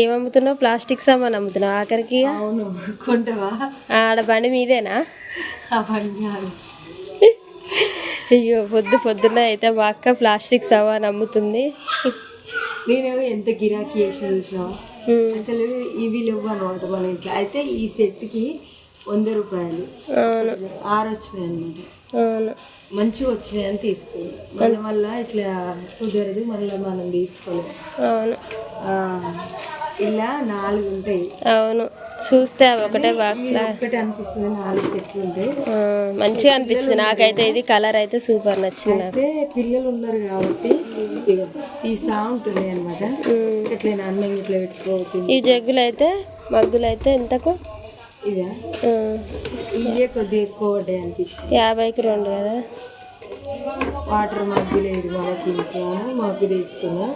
ఏం అమ్ముతున్నావు? ప్లాస్టిక్ సామాన్ అమ్ముతున్నావు ఆఖరికి? అవును, కొంటవా? ఆడ బండి మీదేనా? ఆ బండి అయ్యో, పొద్దున్న అయితే మా అక్క ప్లాస్టిక్ సామాన్ అమ్ముతుంది. నేనేమో ఎంత గిరాకీ చేసి చూసినా అసలు ఇవి లేవు అనమాట మన ఇంట్లో. అయితే ఈ సెట్కి 100 రూపాయలు. అవును, 6 వచ్చినాయి అనమాట. అవును, మంచిగా వచ్చినాయని తీసుకున్నాం. మన వల్ల ఇట్లా కుదరదు, మళ్ళీ మనం తీసుకోలేము. అవును, ఇలా 4 ఉంటాయి. అవును, చూస్తే అవి ఒకటే బాక్స్ ఒకటి అనిపిస్తుంది, 4 సెట్లు ఉంటాయి. మంచిగా అనిపించింది నాకైతే. ఇది కలర్ అయితే సూపర్ నచ్చింది. అయితే పిల్లలు ఉన్నారు కాబట్టి తీసా ఉంటుంది అనమాట. ఎట్లయినా అన్నం ఇట్లా పెట్టుకోవచ్చు. ఈ జగ్గులు అయితే మగ్గులు అయితే ఎంతకు? ఇదా ఇవే కొద్దిగా ఎక్కువ పడ్డాయి అనిపించింది. 50కి 2 కదా. వాటర్ మగ్గు లేదు మనకి ఇంట్లో, మగ్గు తీసుకున్నా.